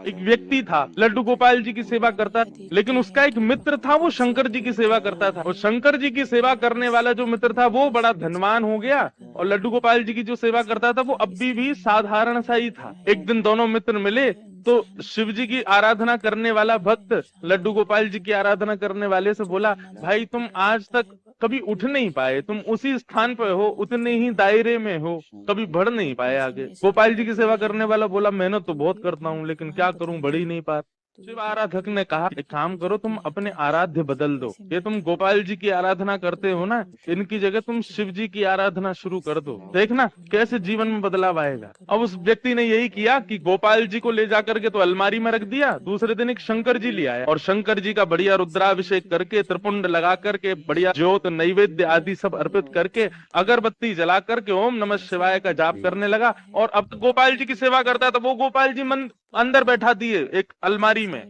एक व्यक्ति था, लड्डू गोपाल जी की सेवा करता, लेकिन उसका एक मित्र था, वो शंकर जी की सेवा करता था। और शंकर जी की सेवा करने वाला जो मित्र था वो बड़ा धनवान हो गया, और लड्डू गोपाल जी की जो सेवा करता था वो अभी भी साधारण सा ही था। एक दिन दोनों मित्र मिले तो शिव जी की आराधना करने वाला भक्त लड्डू गोपाल जी की आराधना करने वाले से बोला, भाई तुम आज तक कभी उठ नहीं पाए, तुम उसी स्थान पे हो, उतने ही दायरे में हो, कभी बढ़ नहीं पाए आगे। गोपाल जी की सेवा करने वाला बोला, मेहनत तो बहुत करता हूँ लेकिन क्या करूं, बढ़ ही नहीं पा। शिव आराधक ने कहा, एक काम करो, तुम अपने आराध्य बदल दो। ये तुम गोपाल जी की आराधना करते हो ना, इनकी जगह तुम शिव जी की आराधना शुरू कर दो, देखना कैसे जीवन में बदलाव आएगा। अब उस व्यक्ति ने यही किया कि गोपाल जी को ले जाकर के तो अलमारी में रख दिया, दूसरे दिन एक शंकर जी ले आया और शंकर जी का बढ़िया रुद्राभिषेक करके, त्रिपुंड लगा करके, बढ़िया ज्योत नैवेद्य आदि सब अर्पित करके, अगरबत्ती जला करके ओम नमः शिवाय का जाप करने लगा। और अब गोपाल जी की सेवा करता था, वो गोपाल जी मन अंदर बैठा दिए एक अलमारी में,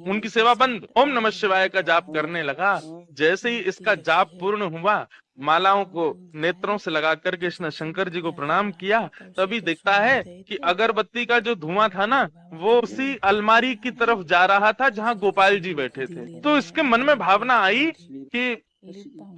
उनकी सेवा बंद, ओम नमः शिवाय का जाप करने लगा। जैसे ही इसका जाप पूर्ण हुआ, मालाओं को नेत्रों से लगा करके इसने शंकर जी को प्रणाम किया, तभी दिखता है कि अगरबत्ती का जो धुआं था ना, वो उसी अलमारी की तरफ जा रहा था जहां गोपाल जी बैठे थे। तो इसके मन में भावना आई कि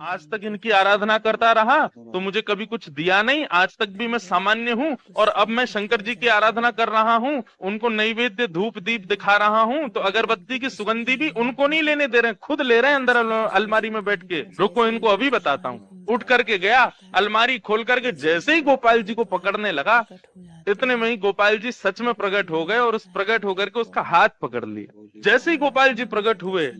आज तक इनकी आराधना करता रहा तो मुझे कभी कुछ दिया नहीं, आज तक भी मैं सामान्य हूँ, और अब मैं शंकर जी की आराधना कर रहा हूँ, उनको नैवेद्य धूप दीप दिखा रहा हूँ, तो अगरबत्ती की सुगंधी भी उनको नहीं लेने दे रहे, खुद ले रहे हैं अंदर अलमारी में बैठ के। रुको इनको अभी बताता हूँ। उठ करके गया, अलमारी खोल करके जैसे ही गोपाल जी को पकड़ने लगा, इतने में ही गोपाल जी सच में प्रकट हो गए और उस प्रकट होकर के उसका हाथ पकड़ लिया। जैसे ही गोपाल जी प्रकट हुए,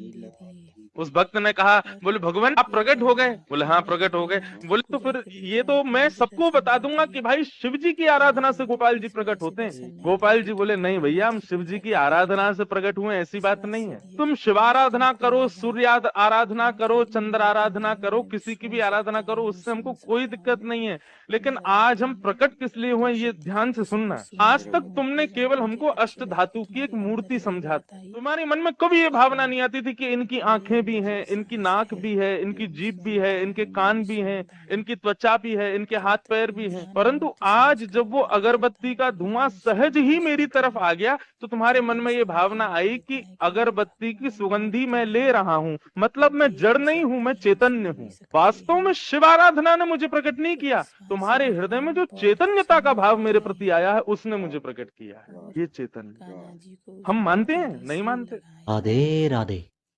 उस भक्त ने कहा, बोले भगवान आप प्रकट हो गए? बोले हाँ प्रकट हो गए। बोले तो फिर ये तो मैं सबको बता दूंगा कि भाई शिव जी की आराधना से गोपाल जी प्रकट होते हैं। गोपाल जी बोले नहीं भैया, हम शिव जी की आराधना से प्रकट हुए ऐसी बात नहीं है। तुम शिव आराधना करो, सूर्य आराधना करो, चंद्र आराधना करो, किसी की भी आराधना करो, उससे हमको कोई दिक्कत नहीं है, लेकिन आज हम प्रकट किस लिए हुए ये ध्यान से सुनना। आज तक तुमने केवल हमको अष्ट धातु की एक मूर्ति समझा, तुम्हारे मन में कभी ये भावना नहीं आती थी कि इनकी आंखें भी हैं, इनकी नाक भी है, इनकी जीभ भी है, इनके कान भी हैं, इनकी त्वचा भी है, इनके हाथ पैर भी हैं। परंतु आज जब वो अगरबत्ती का धुआं सहज ही मेरी तरफ आ गया तो तुम्हारे मन में ये भावना आई कि अगरबत्ती की सुगंधी मैं ले रहा हूँ, मतलब मैं जड़ नहीं हूँ, मैं चैतन्य हूँ। वास्तव में शिव आराधना ने मुझे प्रकट नहीं किया, तुम्हारे हृदय में जो चैतन्यता का भाव मेरे प्रति आया है उसने मुझे प्रकट किया है। ये चैतन्य हम मानते हैं, नहीं मानते? राधे राधे।